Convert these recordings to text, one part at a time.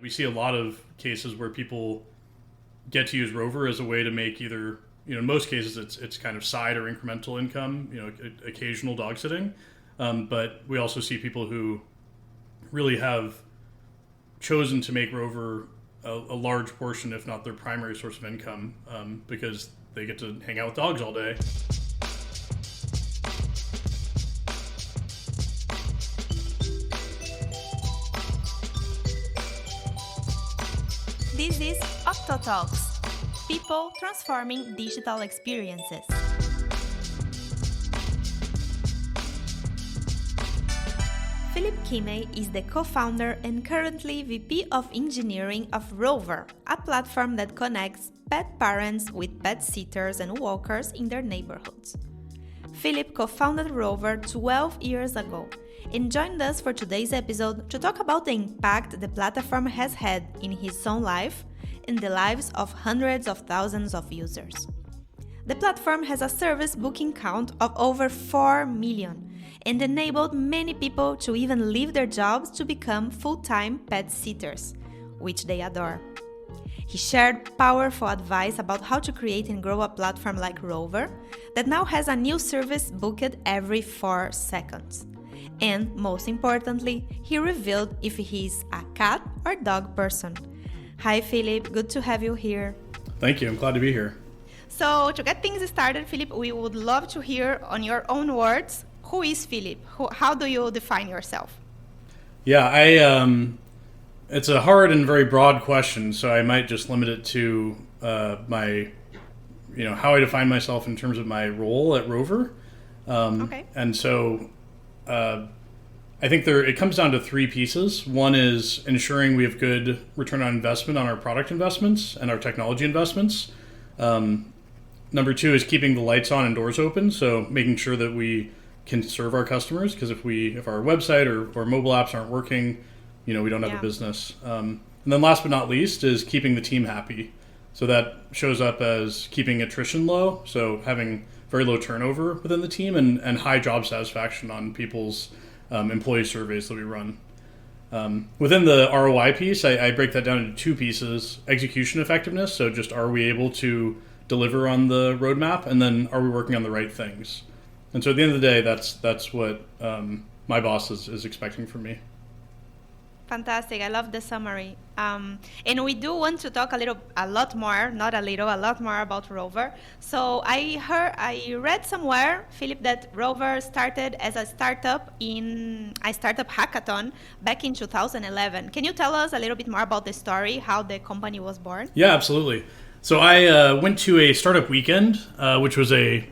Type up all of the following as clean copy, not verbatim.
We see a lot of cases where people get to use Rover as a way to make either, in most cases it's kind of side or incremental income, occasional dog sitting. But we also see people who really have chosen to make Rover a large portion, if not their primary source of income, because they get to hang out with dogs all day. This is OctoTalks, people transforming digital experiences. Philip Kimmey is the co-founder and currently VP of Engineering of Rover, a platform that connects pet parents with pet sitters and walkers in their neighborhoods. Philip co-founded Rover 12 years ago and joined us for today's episode to talk about the impact the platform has had in his own life and the lives of hundreds of thousands of users. The platform has a service booking count of over 4 million and enabled many people to even leave their jobs to become full-time pet sitters, which they adore. He shared powerful advice about how to create and grow a platform like Rover that now has a new service booked every 4 seconds. And most importantly, he revealed if he's a cat or dog person. Hi Philip, good to have you here. Thank you, I'm glad to be here. So to get things started, Philip, we would love to hear on your own words, who is Philip? How do you define yourself? Yeah, it's a hard and very broad question, so I might just limit it to my, how I define myself in terms of my role at Rover. Okay. And so I think it comes down to 3 pieces. One is ensuring we have good return on investment on our product investments and our technology investments. Number 2 is keeping the lights on and doors open, so making sure that we can serve our customers, because if our website or mobile apps aren't working, we don't have a business. And then last but not least is keeping the team happy. So that shows up as keeping attrition low, so having very low turnover within the team and high job satisfaction on people's employee surveys that we run. Within the ROI piece, I break that down into 2 pieces: execution effectiveness, so just are we able to deliver on the roadmap, and then are we working on the right things? And so at the end of the day, that's what my boss is expecting from me. Fantastic. I love the summary. And we do want to talk a lot more about Rover. So I read somewhere, Philip, that Rover started as a startup in a startup hackathon back in 2011. Can you tell us a little bit more about the story, how the company was born? Yeah, absolutely. So I went to a startup weekend, which was a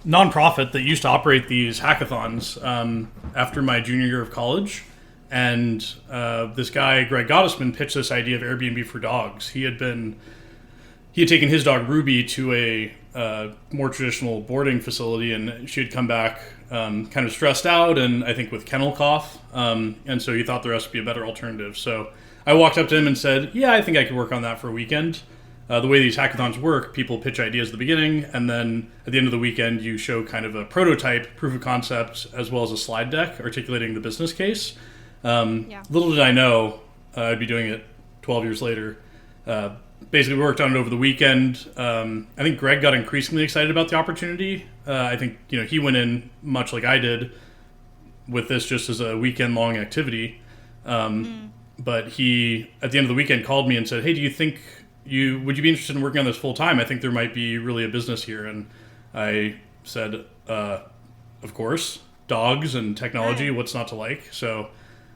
nonprofit that used to operate these hackathons after my junior year of college. And this guy, Greg Gottesman, pitched this idea of Airbnb for dogs. He had taken his dog Ruby to a more traditional boarding facility, and she had come back kind of stressed out and I think with kennel cough. And so he thought there has to be a better alternative. So I walked up to him and said, yeah, I think I could work on that for a weekend. The way these hackathons work, people pitch ideas at the beginning, and then at the end of the weekend, you show kind of a prototype, proof of concept, as well as a slide deck articulating the business case. Little did I know I'd be doing it 12 years later. Basically, we worked on it over the weekend. I think Greg got increasingly excited about the opportunity. I think he went in much like I did with this just as a weekend-long activity. But he, at the end of the weekend, called me and said, hey, do you think would you be interested in working on this full time? I think there might be really a business here. And I said, of course, dogs and technology, what's not to like? So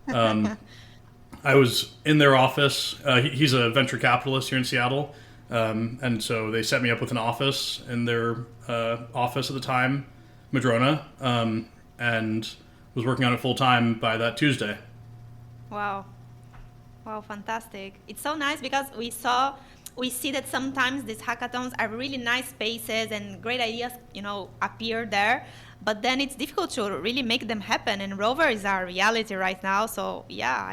I was in their office. He's a venture capitalist here in Seattle. And so they set me up with an office in their office at the time, Madrona, and was working on it full time by that Tuesday. Wow, fantastic. It's so nice because we see that sometimes these hackathons are really nice spaces and great ideas, appear there. But then it's difficult to really make them happen. And Rover is our reality right now. So yeah,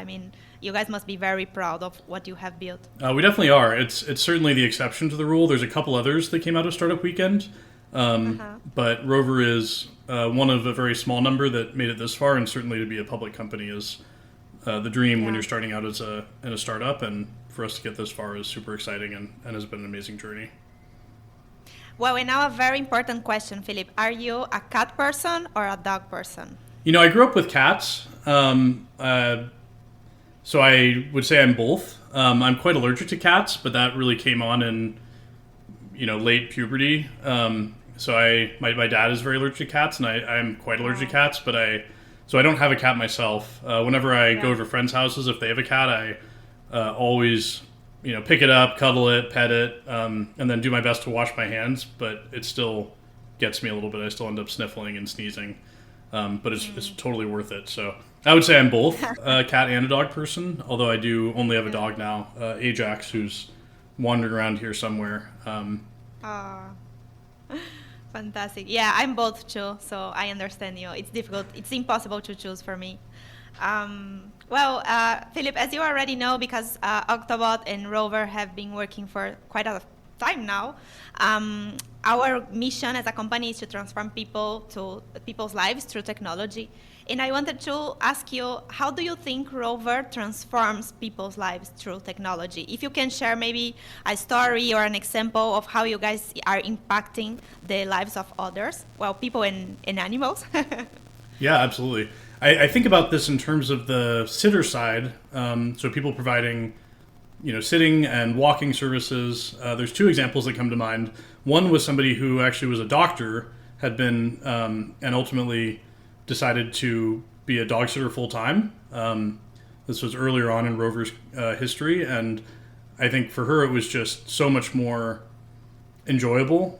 you guys must be very proud of what you have built. We definitely are. It's certainly the exception to the rule. There's a couple others that came out of Startup Weekend. But Rover is one of a very small number that made it this far. And certainly to be a public company is the dream when Yeah. you're starting out in a startup, and for us to get this far is super exciting and has been an amazing journey. Well, and now a very important question, Philip. Are you a cat person or a dog person? I grew up with cats, so I would say I'm both. I'm quite allergic to cats, but that really came on in late puberty. My dad is very allergic to cats, and I'm quite allergic to cats, but I don't have a cat myself. Whenever I go over friends' houses, if they have a cat, I always pick it up, cuddle it, pet it, and then do my best to wash my hands. But it still gets me a little bit. I still end up sniffling and sneezing, but it's totally worth it. So I would say I'm both a cat and a dog person. Although I do only have a dog now, Ajax, who's wandering around here somewhere. Fantastic. Yeah, I'm both too, so I understand you. It's difficult. It's impossible to choose for me. Philip, as you already know, because Octobot and Rover have been working for quite a time now, our mission as a company is to transform people's lives through technology. And I wanted to ask you, how do you think Rover transforms people's lives through technology? If you can share maybe a story or an example of how you guys are impacting the lives of others, people and animals. Yeah, absolutely. I think about this in terms of the sitter side. So people providing, sitting and walking services. There's two examples that come to mind. One was somebody who actually was a doctor, had been, and ultimately decided to be a dog sitter full time. This was earlier on in Rover's history, and I think for her it was just so much more enjoyable.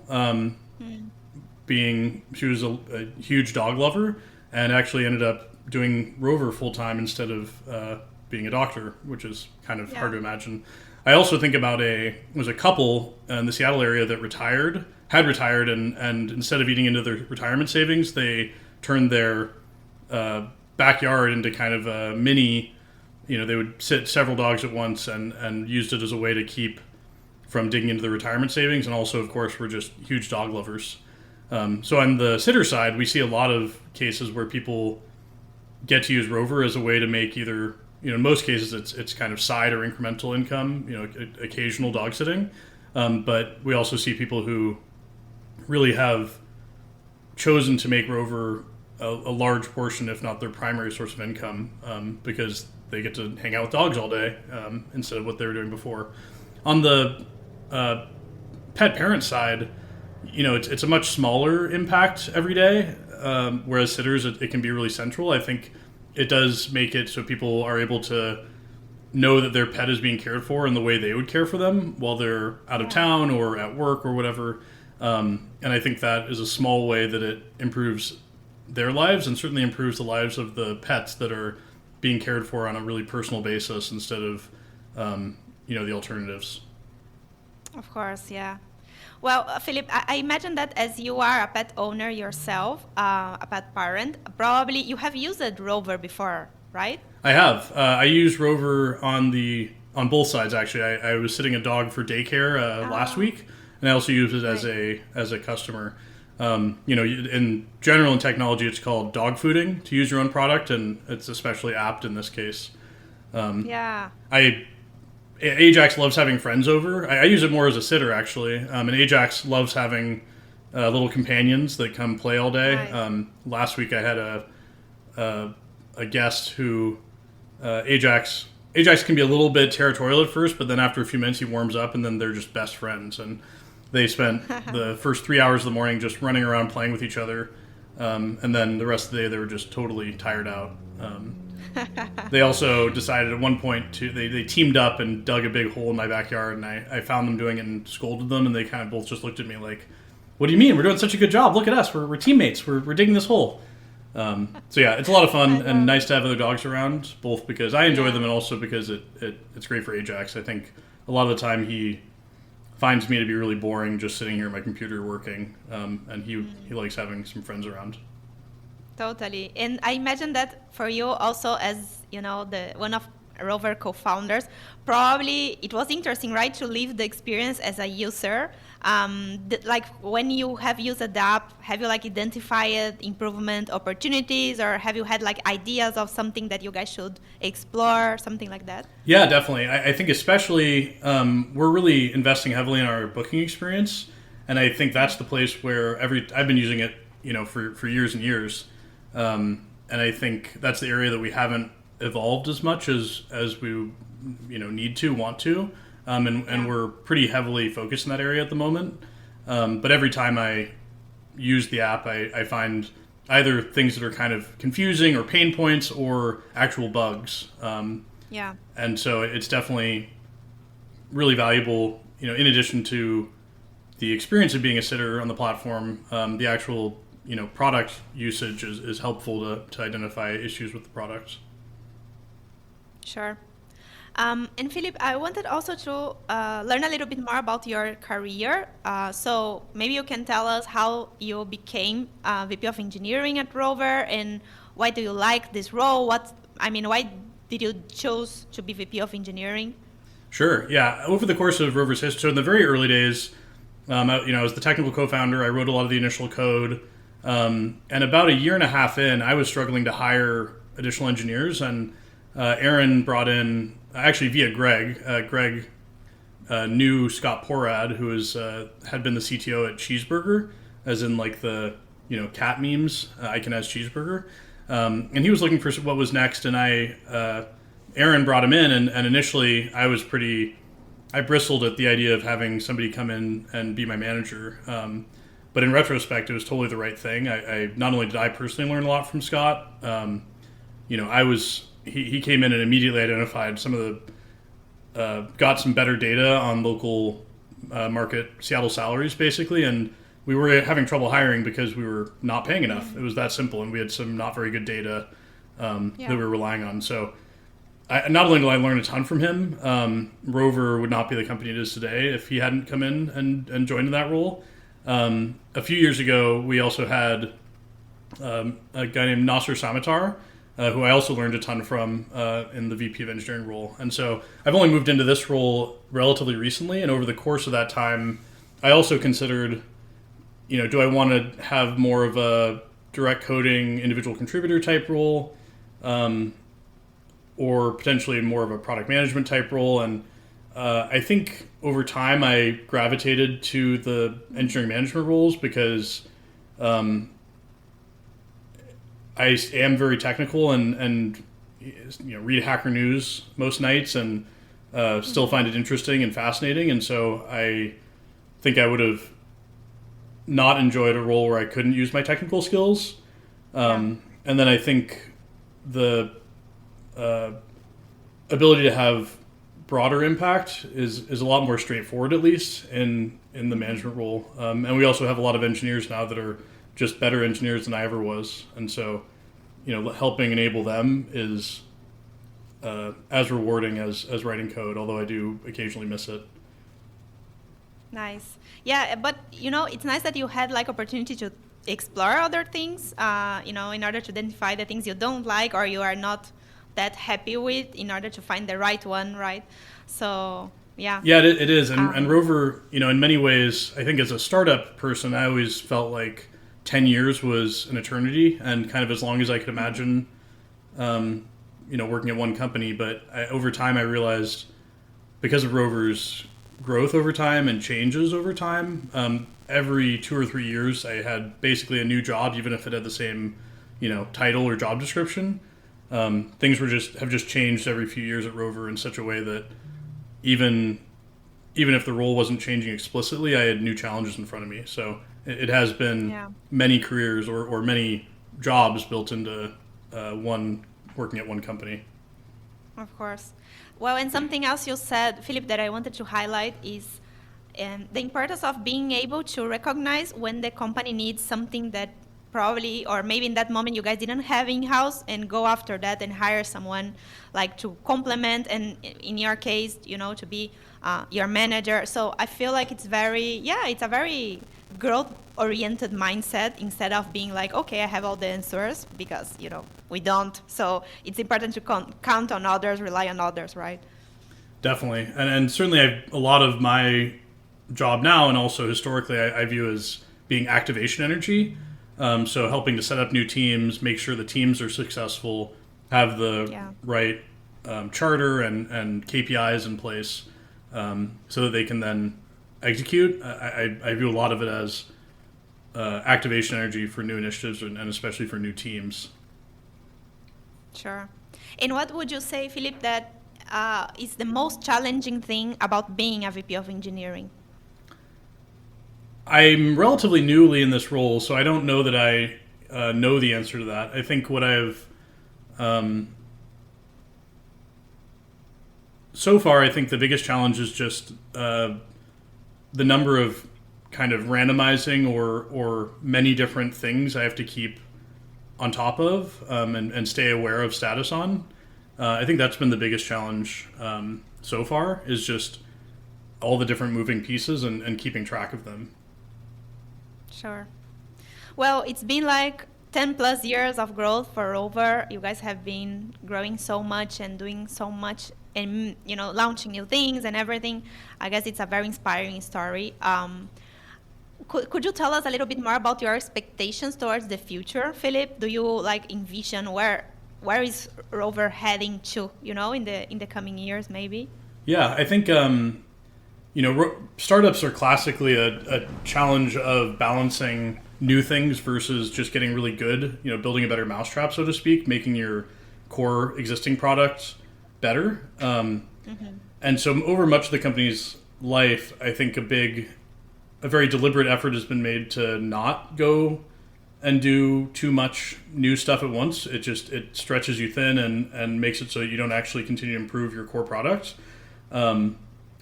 She was a huge dog lover, and actually ended up doing Rover full time instead of being a doctor, which is kind of hard to imagine. I also think about a couple in the Seattle area that had retired, and instead of eating into their retirement savings, they turned their backyard into kind of a mini, they would sit several dogs at once and used it as a way to keep from digging into the retirement savings. And also, of course, we're just huge dog lovers. So on the sitter side, we see a lot of cases where people get to use Rover as a way to make either, in most cases it's kind of side or incremental income, occasional dog sitting. But we also see people who really have chosen to make Rover a large portion, if not their primary source of income, because they get to hang out with dogs all day instead of what they were doing before. On the pet parent side, it's a much smaller impact every day, whereas sitters, it can be really central. I think it does make it so people are able to know that their pet is being cared for in the way they would care for them while they're out of town or at work or whatever. And I think that is a small way that it improves their lives, and certainly improves the lives of the pets that are being cared for on a really personal basis instead of, the alternatives. Of course, yeah. Well, Philip, I imagine that as you are a pet owner yourself, a pet parent, probably you have used Rover before, right? I have. I use Rover on both sides, actually. I was sitting a dog for daycare last week, and I also use it as a customer. In general in technology, it's called dog fooding, to use your own product, and it's especially apt in this case. Ajax loves having friends over. I use it more as a sitter, actually. And Ajax loves having little companions that come play all day. Right. Last week I had a guest who Ajax can be a little bit territorial at first, but then after a few minutes he warms up, and then they're just best friends. And they spent the first 3 hours of the morning just running around playing with each other, and then the rest of the day they were just totally tired out. They also decided at one point they teamed up and dug a big hole in my backyard, and I found them doing it and scolded them, and they kind of both just looked at me like, "What do you mean? We're doing such a good job. Look at us. We're teammates. We're digging this hole." So yeah, it's a lot of fun and nice to have other dogs around, both because I enjoy them and also because it's great for Ajax. I think a lot of the time he finds me to be really boring just sitting here at my computer working, and he likes having some friends around. Totally. And I imagine that for you also, as the one of Rover co-founders, probably it was interesting, right, to live the experience as a user Like when you have used the app, have you like identified improvement opportunities, or have you had like ideas of something that you guys should explore, something like that? Yeah, definitely. I think especially we're really investing heavily in our booking experience, and I think that's the place where I've been using it, for years and years, and I think that's the area that we haven't evolved as much as we need to want to, and we're pretty heavily focused in that area at the moment. But every time I use the app, I find either things that are kind of confusing or pain points or actual bugs. Yeah. And so it's definitely really valuable, in addition to the experience of being a sitter on the platform, the actual, product usage is helpful to identify issues with the product. Sure. And Philip, I wanted also to learn a little bit more about your career. So maybe you can tell us how you became VP of Engineering at Rover, and why do you like this role? Why did you choose to be VP of Engineering? Sure. Yeah. Over the course of Rover's history, so in the very early days, I was the technical co-founder. I wrote a lot of the initial code, and about a year and a half in, I was struggling to hire additional engineers, and Aaron brought in, actually via Greg. Greg knew Scott Porad, who had been the CTO at Cheeseburger, as in like the cat memes, Icon as Cheeseburger, and he was looking for what was next, and Aaron brought him in, and initially I bristled at the idea of having somebody come in and be my manager. But in retrospect, it was totally the right thing. I not only did I personally learn a lot from Scott, he came in and immediately identified some of got some better data on local market Seattle salaries, basically, and we were having trouble hiring because we were not paying enough. It was that simple, and we had some not very good data that we were relying on. So not only did I learn a ton from him, Rover would not be the company it is today if he hadn't come in and joined in that role. A few years ago, we also had a guy named Nasser Samatar, who I also learned a ton from in the VP of Engineering role. And so I've only moved into this role relatively recently, and over the course of that time, I also considered, do I want to have more of a direct coding individual contributor type role, or potentially more of a product management type role. And I think over time I gravitated to the engineering management roles because I am very technical and read Hacker News most nights and still find it interesting and fascinating. And so I think I would have not enjoyed a role where I couldn't use my technical skills. And then I think the ability to have broader impact is a lot more straightforward, at least in the management role. And we also have a lot of engineers now that are just better engineers than I ever was. And so, helping enable them is as rewarding as writing code, although I do occasionally miss it. Nice. Yeah, but it's nice that you had like opportunity to explore other things, in order to identify the things you don't like or you are not that happy with, in order to find the right one, right? So, yeah. Yeah, it is. And Rover, in many ways, I think as a startup person, I always felt like 10 years was an eternity and kind of as long as I could imagine, working at one company. But over time, I realized because of Rover's growth over time and changes over time, every 2 or 3 years, I had basically a new job, even if it had the same, title or job description. Things have just changed every few years at Rover in such a way that even if the role wasn't changing explicitly, I had new challenges in front of me. So it has been many careers or many jobs built into working at one company. Of course. Well, and something else you said, Philip, that I wanted to highlight is the importance of being able to recognize when the company needs something that probably, or maybe in that moment you guys didn't have in-house, and go after that and hire someone like to complement, and in your case, to be your manager. So I feel like it's a very growth-oriented mindset, instead of being like, okay, I have all the answers, because, we don't. So it's important to count on others, rely on others, right? Definitely. And certainly a lot of my job now, and also historically, I view as being activation energy. So helping to set up new teams, make sure the teams are successful, have the right charter and KPIs in place, so that they can then execute. I view a lot of it as activation energy for new initiatives and especially for new teams. Sure. And what would you say, Philip, that is the most challenging thing about being a VP of engineering? I'm relatively newly in this role, so I don't know that I know the answer to that. I think what I've so far, I think the biggest challenge is just the number of kind of randomizing or many different things I have to keep on top of and stay aware of status on. I think that's been the biggest challenge so far, is just all the different moving pieces and keeping track of them. Sure. Well, it's been like 10 plus years of growth for Rover. You guys have been growing so much and doing so much and, you know, launching new things and everything. I guess it's a very inspiring story. Could you tell us a little bit more about your expectations towards the future, Philip? Do you like envision where is Rover heading to, you know, in the coming years, maybe? Yeah, I think startups are classically a challenge of balancing new things versus just getting really good, building a better mousetrap, so to speak, making your core existing product better. And so over much of the company's life, I think a very deliberate effort has been made to not go and do too much new stuff at once. It stretches you thin and makes it so you don't actually continue to improve your core product.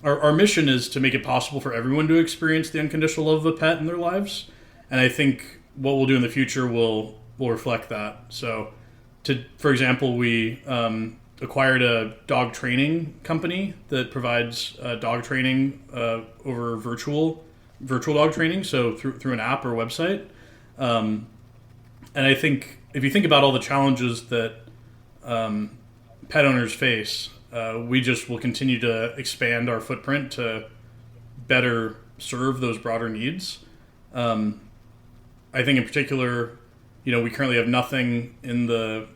Our mission is to make it possible for everyone to experience the unconditional love of a pet in their lives. And I think what we'll do in the future will reflect that. So, for example, we acquired a dog training company that provides dog training over virtual dog training, so through an app or website. And I think if you think about all the challenges that pet owners face, we just will continue to expand our footprint to better serve those broader needs. I think in particular, we currently have nothing in the,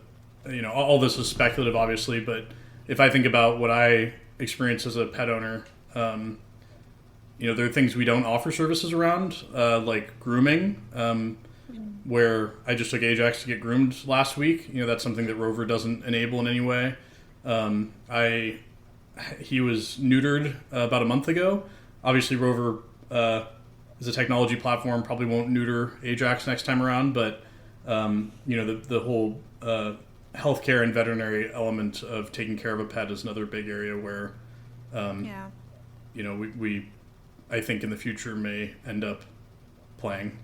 all this is speculative, obviously, but if I think about what I experience as a pet owner, there are things we don't offer services around, like grooming, where I just took Ajax to get groomed last week. That's something that Rover doesn't enable in any way. He was neutered about a month ago. Obviously, Rover is a technology platform, probably won't neuter Ajax next time around, but the whole healthcare and veterinary element of taking care of a pet is another big area where we I think in the future may end up playing.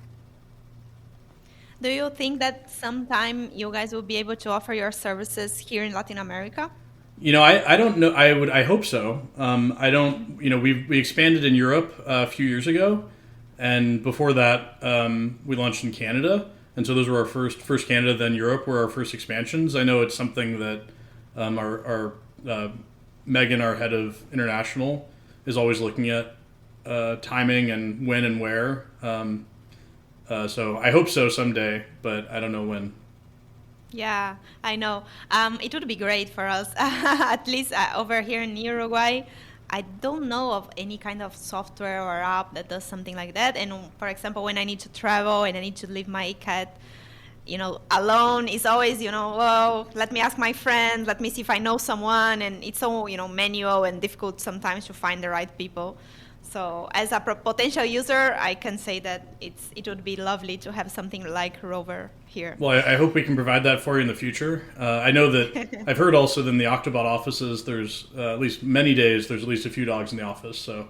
Do you think that sometime you guys will be able to offer your services here in Latin America? I don't know. I hope so. I don't. We expanded in Europe a few years ago, and before that, we launched in Canada, and so those were our first Canada, then Europe were our first expansions. I know it's something that our Megan, our head of international, is always looking at timing and when and where. So I hope so someday, but I don't know when. Yeah, I know. It would be great for us, at least over here in Uruguay. I don't know of any kind of software or app that does something like that. And for example, when I need to travel and I need to leave my cat, alone, it's always, well, let me ask my friend, let me see if I know someone. And it's so, manual and difficult sometimes to find the right people. So as a potential user, I can say that it would be lovely to have something like Rover here. Well, I hope we can provide that for you in the future. I know that I've heard also that in the Octobot offices, there's at least many days, there's at least a few dogs in the office. So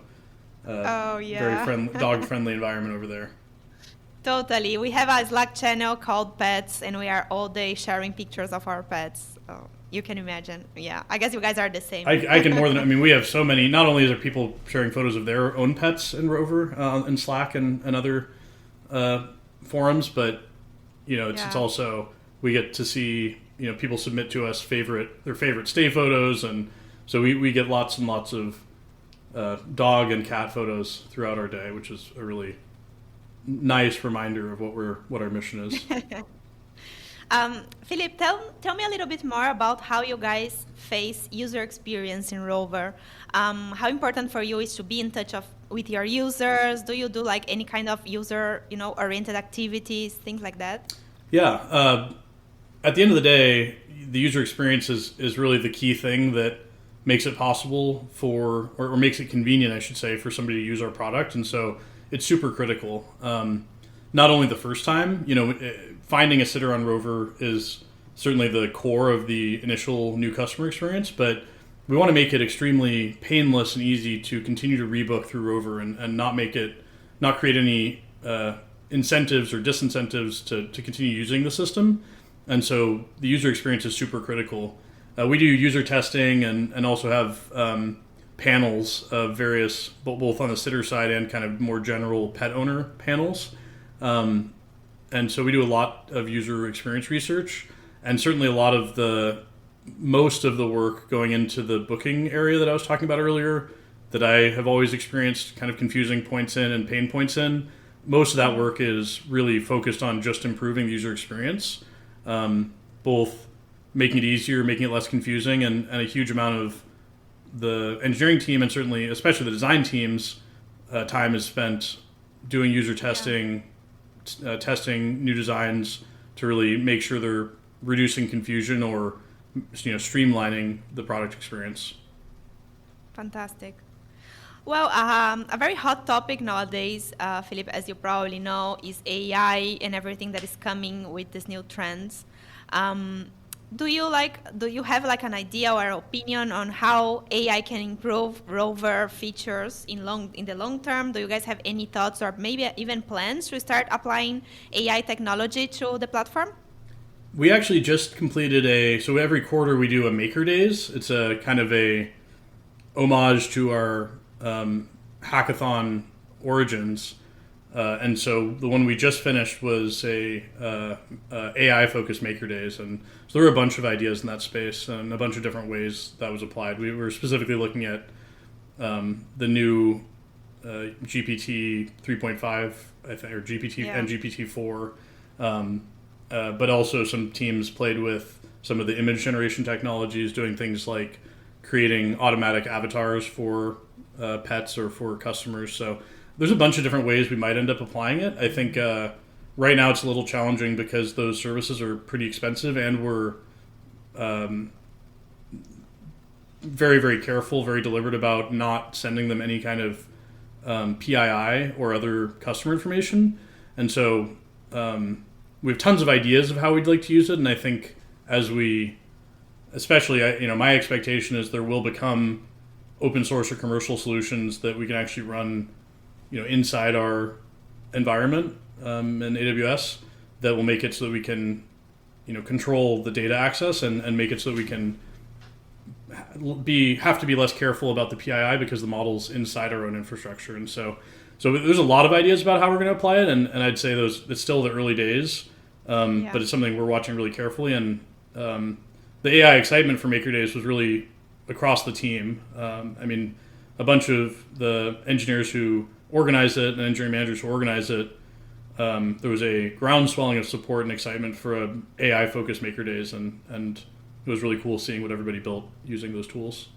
very dog-friendly environment over there. Totally. We have a Slack channel called Pets, and we are all day sharing pictures of our pets. You can imagine. Yeah, I guess you guys are the same. I can more than, we have so many, not only is there people sharing photos of their own pets in Rover, in Slack and other forums, but, it's also, we get to see, people submit to us their favorite stay photos, and so we get lots and lots of dog and cat photos throughout our day, which is a really nice reminder of what our mission is. Philip, tell me a little bit more about how you guys face user experience in Rover. How important for you is to be in touch with your users? Do you do like any kind of user, oriented activities, things like that? Yeah. At the end of the day, the user experience is really the key thing that makes it possible for, or makes it convenient, I should say, for somebody to use our product. And so it's super critical. Not only the first time, finding a sitter on Rover is certainly the core of the initial new customer experience, but we want to make it extremely painless and easy to continue to rebook through Rover and not create any incentives or disincentives to continue using the system. And so the user experience is super critical. We do user testing and also have panels of various, both on the sitter side and kind of more general pet owner panels. And so we do a lot of user experience research, and certainly most of the work going into the booking area that I was talking about earlier, that I have always experienced kind of confusing points in and pain points in. Most of that work is really focused on just improving the user experience, both making it easier, making it less confusing, and a huge amount of the engineering team, and certainly especially the design team's time is spent doing user testing, testing new designs to really make sure they're reducing confusion or streamlining the product experience. Fantastic. Well, a very hot topic nowadays, Philip, as you probably know, is AI and everything that is coming with these new trends. Do you have like an idea or opinion on how AI can improve Rover features in the long term? Do you guys have any thoughts or maybe even plans to start applying AI technology to the platform? We actually just completed so every quarter we do a Maker Days. It's a kind of a homage to our hackathon origins. And so the one we just finished was a AI-focused Maker Days, and so there were a bunch of ideas in that space and a bunch of different ways that was applied. We were specifically looking at the new GPT 3.5, I think, or GPT and GPT 4, but also some teams played with some of the image generation technologies, doing things like creating automatic avatars for pets or for customers. So there's a bunch of different ways we might end up applying it. I think right now it's a little challenging because those services are pretty expensive, and we're very, very careful, very deliberate about not sending them any kind of PII or other customer information. And so we have tons of ideas of how we'd like to use it, and I think my expectation is there will become open source or commercial solutions that we can actually run inside our environment in AWS that will make it so that we can, control the data access and make it so that we can have to be less careful about the PII because the model's inside our own infrastructure. And so there's a lot of ideas about how we're going to apply it, and I'd say it's still the early days, but it's something we're watching really carefully. And the AI excitement for Maker Days was really across the team. A bunch of the engineers who organize it and engineering managers who organize it, there was a groundswelling of support and excitement for a AI-focused Maker Days, and it was really cool seeing what everybody built using those tools.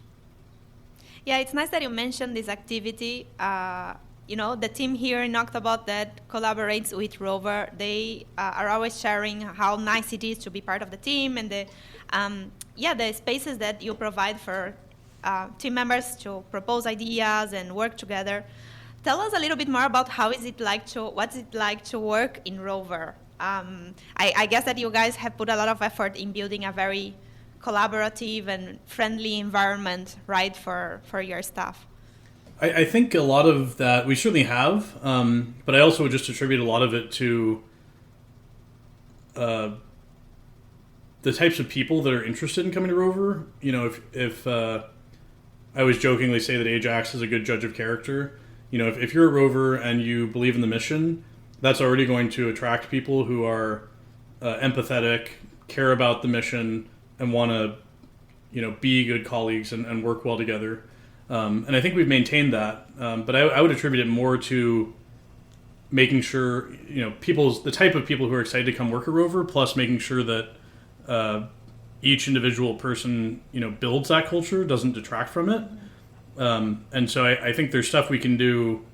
Yeah, it's nice that you mentioned this activity. The team here in Octobot that collaborates with Rover, they are always sharing how nice it is to be part of the team, and the spaces that you provide for team members to propose ideas and work together. Tell us a little bit more about what's it like to work in Rover. I guess that you guys have put a lot of effort in building a very collaborative and friendly environment, right, for your staff. I think a lot of that we certainly have, but I also would just attribute a lot of it to the types of people that are interested in coming to Rover. If I always jokingly say that Ajax is a good judge of character. If you're a Rover and you believe in the mission, that's already going to attract people who are empathetic, care about the mission, and want to, be good colleagues and work well together. And I think we've maintained that. But I would attribute it more to making sure, the type of people who are excited to come work at Rover, plus making sure that each individual person, builds that culture, doesn't detract from it. And so I think there's stuff we can do,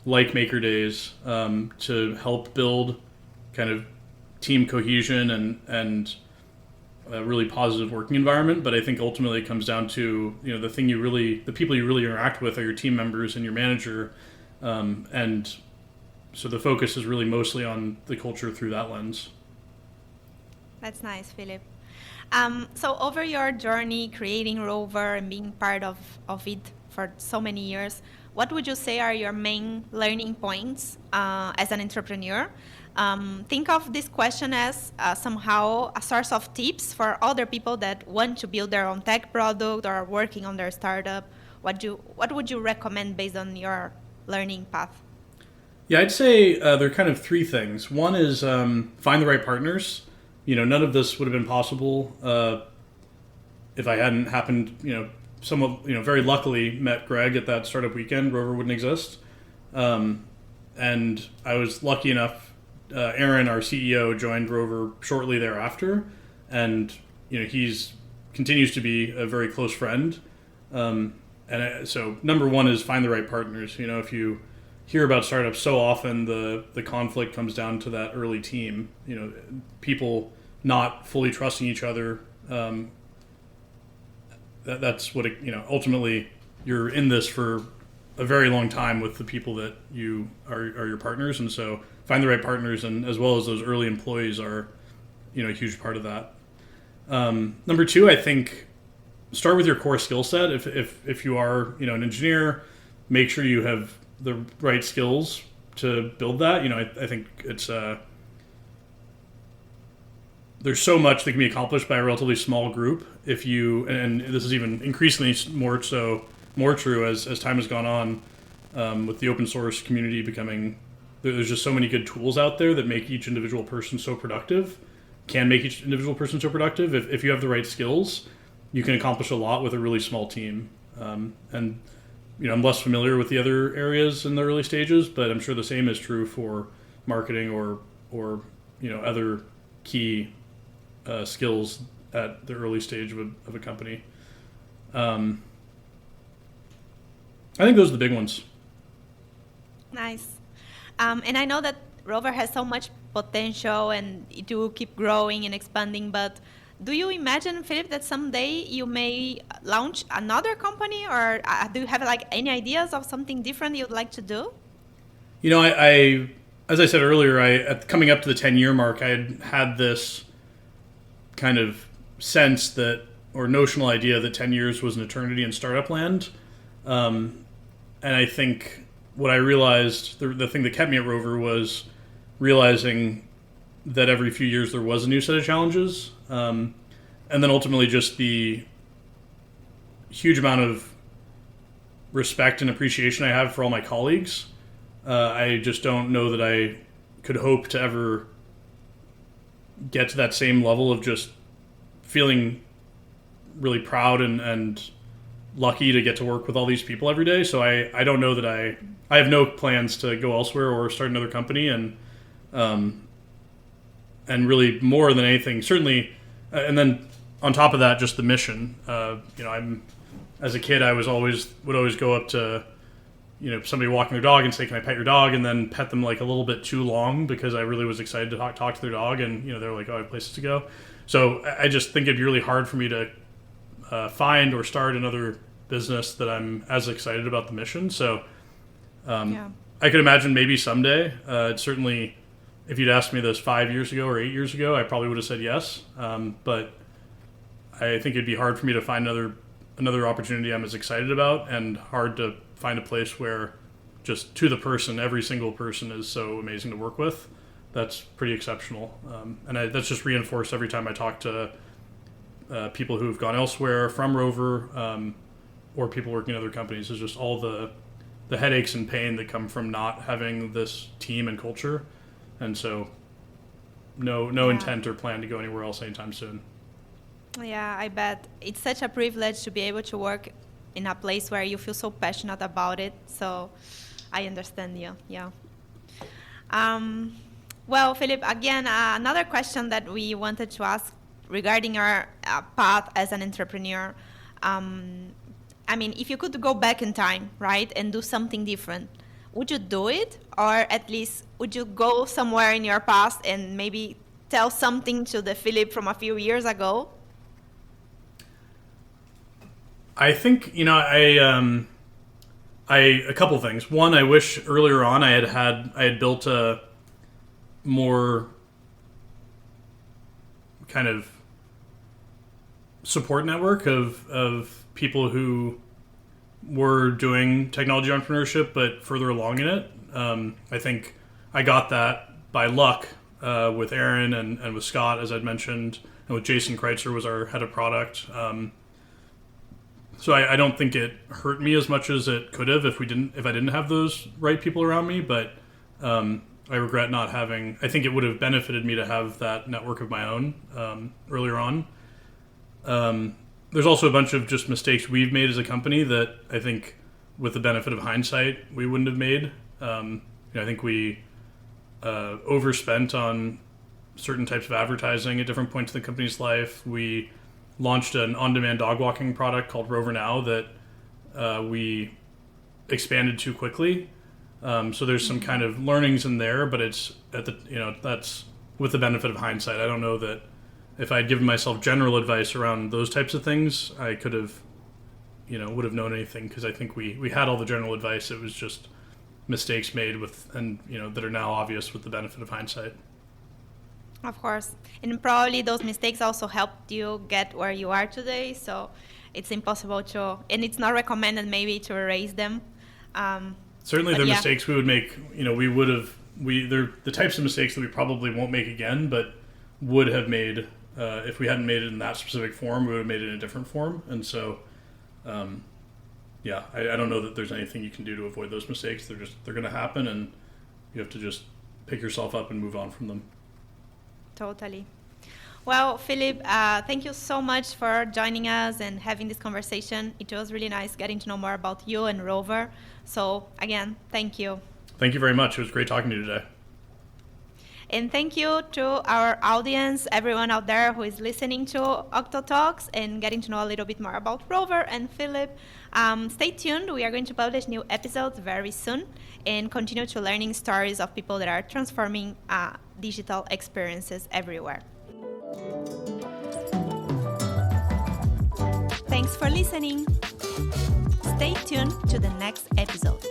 like Maker Days, to help build kind of team cohesion and a really positive working environment. But I think ultimately it comes down to, the people you really interact with are your team members and your manager. And so the focus is really mostly on the culture through that lens. That's nice, Philip. So over your journey creating Rover and being part of it for so many years, what would you say are your main learning points as an entrepreneur? Think of this question as somehow a source of tips for other people that want to build their own tech product or are working on their startup. What would you recommend based on your learning path? Yeah, I'd say there are kind of three things. One is find the right partners. None of this would have been possible if I hadn't happened, somewhat, very luckily met Greg at that startup weekend. Rover wouldn't exist. And I was lucky enough, Aaron, our CEO, joined Rover shortly thereafter. And, he's continues to be a very close friend. So number one is find the right partners. If you hear about startups so often, the conflict comes down to that early team, people not fully trusting each other. That's what ultimately you're in this for a very long time with the people that you are your partners. And so find the right partners, and as well as those early employees are, a huge part of that. Number two, I think start with your core skill set. If you are, an engineer, make sure you have the right skills to build that. I think it's there's so much that can be accomplished by a relatively small group. And this is even increasingly more true as time has gone on, with the open source community becoming, there's just so many good tools out there that make each individual person so productive. If you have the right skills, you can accomplish a lot with a really small team. And I'm less familiar with the other areas in the early stages, but I'm sure the same is true for marketing or other key skills at the early stage of a company. I think those are the big ones. Nice. And I know that Rover has so much potential and it will keep growing and expanding, but do you imagine, Philip, that someday you may launch another company, or do you have any ideas of something different you'd like to do? I as I said earlier, coming up to the 10-year mark, I had this kind of sense that, or notional idea that 10 years was an eternity in startup land. And I think what I realized, the thing that kept me at Rover was realizing that every few years there was a new set of challenges. And then ultimately just the huge amount of respect and appreciation I have for all my colleagues. I just don't know that I could hope to ever get to that same level of just feeling really proud and lucky to get to work with all these people every day. So I don't know that I have no plans to go elsewhere or start another company. And really more than anything, certainly, and then on top of that, just the mission. As a kid, I would always go up to, somebody walking their dog and say, "Can I pet your dog?" And then pet them like a little bit too long because I really was excited to talk to their dog, and they're like, "Oh, I have places to go." So I just think it'd be really hard for me to find or start another business that I'm as excited about the mission. So I could imagine maybe someday. Certainly, if you'd asked me this 5 years ago or 8 years ago, I probably would have said yes. But I think it'd be hard for me to find another opportunity I'm as excited about, and hard to find a place where just to the person, every single person is so amazing to work with. That's pretty exceptional. And that's just reinforced every time I talk to people who have gone elsewhere from Rover, or people working in other companies. Is just all the headaches and pain that come from not having this team and culture. And so no intent or plan to go anywhere else anytime soon. Yeah, I bet. It's such a privilege to be able to work in a place where you feel so passionate about it. So I understand you. Yeah. Well, Philip, again, another question that we wanted to ask regarding your path as an entrepreneur. I mean, if you could go back in time, right, and do something different, would you do it? Or at least would you go somewhere in your past and maybe tell something to the Philip from a few years ago? I think, a couple things. One, I wish earlier on I had built a more kind of support network of people who were doing technology entrepreneurship but further along in it. I think I got that by luck with Aaron and with Scott, as I'd mentioned, and with Jason Kreitzer was our head of product. So I don't think it hurt me as much as it could have if I didn't have those right people around me. But I regret not having. I think it would have benefited me to have that network of my own earlier on. There's also a bunch of just mistakes we've made as a company that I think, with the benefit of hindsight, we wouldn't have made. I think we overspent on certain types of advertising at different points in the company's life. We launched an on-demand dog walking product called Rover Now that we expanded too quickly. So there's some kind of learnings in there, but it's that's with the benefit of hindsight. I don't know that if I'd given myself general advice around those types of things, I could have, would have known anything, because I think we had all the general advice. It was just mistakes made that are now obvious with the benefit of hindsight. Of course. And probably those mistakes also helped you get where you are today. So it's impossible and it's not recommended maybe to erase them. Certainly the mistakes we would make, they're the types of mistakes that we probably won't make again, but would have made, if we hadn't made it in that specific form, we would have made it in a different form. And so, I don't know that there's anything you can do to avoid those mistakes. They're going to happen, and you have to just pick yourself up and move on from them. Totally. Well, Philip, thank you so much for joining us and having this conversation. It was really nice getting to know more about you and Rover. So again, thank you. Thank you very much. It was great talking to you today. And thank you to our audience, everyone out there who is listening to OctoTalks and getting to know a little bit more about Rover and Philip. Stay tuned. We are going to publish new episodes very soon and continue to learning stories of people that are transforming digital experiences everywhere. Thanks for listening. Stay tuned to the next episode.